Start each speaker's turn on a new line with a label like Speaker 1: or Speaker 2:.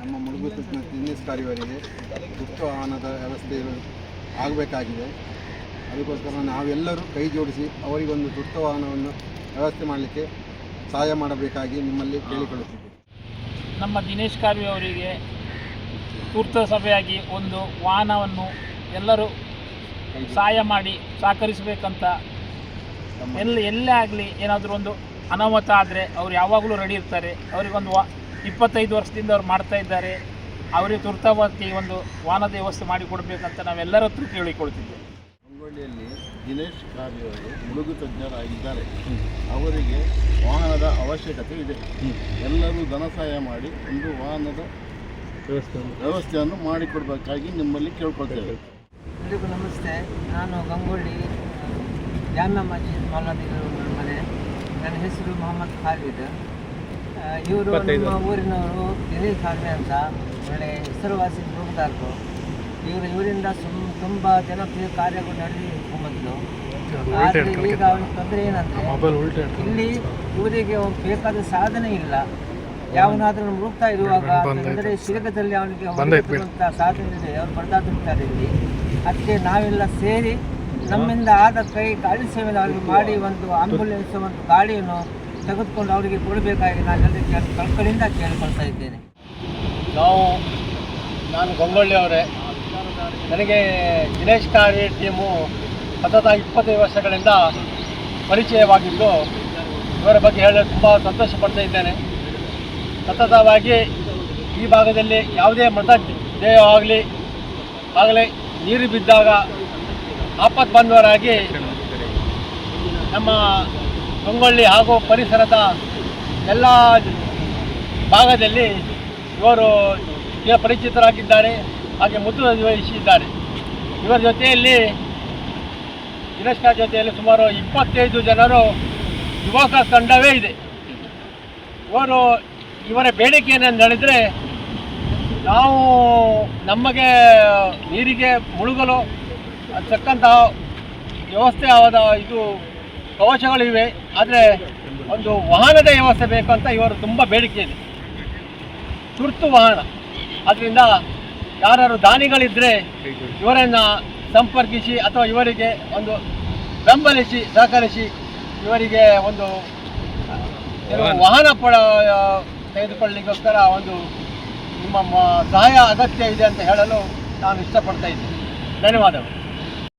Speaker 1: ನಮ್ಮ ಮುಳುಗು ಜಿಲ್ಲಾಧಿಕಾರಿಯವರಿಗೆ ತುರ್ತು ವಾಹನದ ವ್ಯವಸ್ಥೆ ಆಗಬೇಕಾಗಿದೆ. ಅದಕ್ಕೋಸ್ಕರ ನಾವೆಲ್ಲರೂ ಕೈ ಜೋಡಿಸಿ ಅವರಿಗೊಂದು ತುರ್ತು ವಾಹನವನ್ನು ವ್ಯವಸ್ಥೆ ಮಾಡಲಿಕ್ಕೆ ಸಹಾಯ ಮಾಡಬೇಕಾಗಿ ನಿಮ್ಮಲ್ಲಿ ಕೇಳಿಕೊಳ್ಳುತ್ತಿದ್ದೇವೆ.
Speaker 2: ನಮ್ಮ ದಿನೇಶ್ ಕಾರ್ವಿ ಅವರಿಗೆ ತುರ್ತು ಸಭೆಯಾಗಿ ಒಂದು ವಾಹನವನ್ನು ಎಲ್ಲರೂ ಸಹಾಯ ಮಾಡಿ ಸಹಕರಿಸಬೇಕಂತ ಎಲ್ಲೇ ಆಗಲಿ ಏನಾದರೂ ಒಂದು ಅನಾಹುತ ಆದರೆ ಅವರು ಯಾವಾಗಲೂ ರೆಡಿ ಇರ್ತಾರೆ. ಅವರಿಗೊಂದು 25 ವರ್ಷದಿಂದ ಅವ್ರು ಮಾಡ್ತಾ ಇದ್ದಾರೆ. ಅವರಿಗೆ ತುರ್ತಾಗಿ ಒಂದು ವಾಹನದ ವ್ಯವಸ್ಥೆ ಮಾಡಿಕೊಡ್ಬೇಕಂತ ನಾವೆಲ್ಲರ ಹತ್ರ ಕೇಳಿಕೊಳ್ತಿದ್ದೇವೆ.
Speaker 3: ಗಂಗೊಳ್ಳಿಯಲ್ಲಿ ದಿನೇಶ್ ಕಾರ್ವಿ ಅವರು ಮುಳುಗು ತಜ್ಞರಾಗಿದ್ದಾರೆ. ಅವರಿಗೆ ವಾಹನದ ಅವಶ್ಯಕತೆ ಇದೆ. ಎಲ್ಲರೂ ಧನ ಸಹಾಯ ಮಾಡಿ ಒಂದು ವಾಹನದ ವ್ಯವಸ್ಥೆಯನ್ನು ಮಾಡಿಕೊಡಬೇಕಾಗಿ ನಿಮ್ಮಲ್ಲಿ ಕೇಳ್ಕೊಳ್ತೇವೆ.
Speaker 4: ಎಲ್ರಿಗೂ ನಮಸ್ತೆ. ನಾನು ಗಂಗೊಳ್ಳಿ ಜಾಮಿಯಾ ಮಸ್ಜಿದ್ ಮೌಲಾದಿಗಳು ನನ್ನ ಮನೆ. ನನ್ನ ಹೆಸರು ಮೊಹಮ್ಮದ್ ಖಾಲಿದ್. ಇವರು ನಮ್ಮ ಊರಿನವರು ದಿನೇಶ್ ಕಾರ್ವಿ ಅಂತ ಒಳ್ಳೆ ಹೆಸರುವಾಸಿ ಮುಳುಗುದಾರರು. ಇವರಿಂದ ತುಂಬ ಜನಪ್ರಿಯ ಕಾರ್ಯಗಳು ನಡೆದು ಬಂತು. ಆದರೆ ಈಗ ಅವನ ತೊಂದರೆ ಏನಂದರೆ ಇಲ್ಲಿ ಇವರಿಗೆ ಬೇಕಾದ ಸಾಧನೆ ಇಲ್ಲ. ಯಾವನಾದರೂ ಮುಳುಗ್ತಾ ಇರುವಾಗ ಅಂದರೆ ಶೀಘ್ರದಲ್ಲಿ ಅವನಿಗೆ ಹೊರಡುವಂಥ ಸಾಧನೆ ಇದೆ. ಅವರು ಬರ್ದಾಡ್ತಾರೆ ಇಲ್ಲಿ. ಅದಕ್ಕೆ ನಾವೆಲ್ಲ ಸೇರಿ ನಮ್ಮಿಂದ ಆದ ಗಾಡಿ ಸೇವೆಯನ್ನು ಅವರಿಗೆ ಮಾಡಿ ಒಂದು ಆಂಬ್ಯುಲೆನ್ಸ್ ಒಂದು ಗಾಡಿಯನ್ನು ತೆಗೆದುಕೊಂಡು ಅವರಿಗೆ ಕೊಡಬೇಕಾಗಿ ನಾನೆಲ್ಲರಿಗೆ ಕಳ್ಕಳಿಂದ ಕೇಳಿಕೊಳ್ತಾ ಇದ್ದೇನೆ.
Speaker 5: ನಾನು ಗಂಗೊಳ್ಳಿ ಅವರೇ. ನನಗೆ ದಿನೇಶ್ ಕಾರ್ವಿ ಟೀಮು ಸತತ 25 ವರ್ಷಗಳಿಂದ ಪರಿಚಯವಾಗಿದ್ದು ಇವರ ಬಗ್ಗೆ ಹೇಳಲು ತುಂಬ ಸಂತೋಷ ಪಡ್ತಾ ಇದ್ದೇನೆ. ಸತತವಾಗಿ ಈ ಭಾಗದಲ್ಲಿ ಯಾವುದೇ ಮೃತದೇಹ ಆಗಲಿ ನೀರು ಬಿದ್ದಾಗ ಆಪತ್ತು ಬಂದವರಾಗಿ ನಮ್ಮ ಗಂಗೊಳ್ಳಿ ಹಾಗೂ ಪರಿಸರದ ಎಲ್ಲ ಭಾಗದಲ್ಲಿ ಇವರು ಪರಿಚಿತರಾಗಿದ್ದಾರೆ. ಹಾಗೆ ಮುತುವರ್ಜಿ ವಹಿಸಿದ್ದಾರೆ. ಇವರ ಜೊತೆಯಲ್ಲಿ ದಿನೇಶ್ ಕಾರ್ವಿ ಜೊತೆಯಲ್ಲಿ ಸುಮಾರು 25 ಜನರು ಯುವಕ ತಂಡವೇ ಇದೆ. ಇವರ ಬೇಡಿಕೆ ಏನೆಂದು ಹೇಳಿದರೆ, ನಾವು ನಮಗೆ ನೀರಿಗೆ ಮುಳುಗಲು ತಕ್ಕಂತಹ ವ್ಯವಸ್ಥೆ ಆದ ಇದು ಕವಚಗಳಿವೆ. ಆದರೆ ಒಂದು ವಾಹನದ ವ್ಯವಸ್ಥೆ ಬೇಕು ಅಂತ ಇವರು ತುಂಬ ಬೇಡಿಕೆ ಇದೆ, ತುರ್ತು ವಾಹನ. ಆದ್ದರಿಂದ ಯಾರು ದಾನಿಗಳಿದ್ದರೆ ಇವರನ್ನು ಸಂಪರ್ಕಿಸಿ ಅಥವಾ ಇವರಿಗೆ ಒಂದು ಬೆಂಬಲಿಸಿ ಸಹಕರಿಸಿ ಇವರಿಗೆ ಒಂದು ವಾಹನ ತೆಗೆದುಕೊಳ್ಳಲಿಕ್ಕೋಸ್ಕರ ಒಂದು ನಿಮ್ಮ ಸಹಾಯ ಅಗತ್ಯ ಇದೆ ಅಂತ ಹೇಳಲು ನಾನು ಇಷ್ಟಪಡ್ತಾ ಇದ್ದೀನಿ. ಧನ್ಯವಾದಗಳು.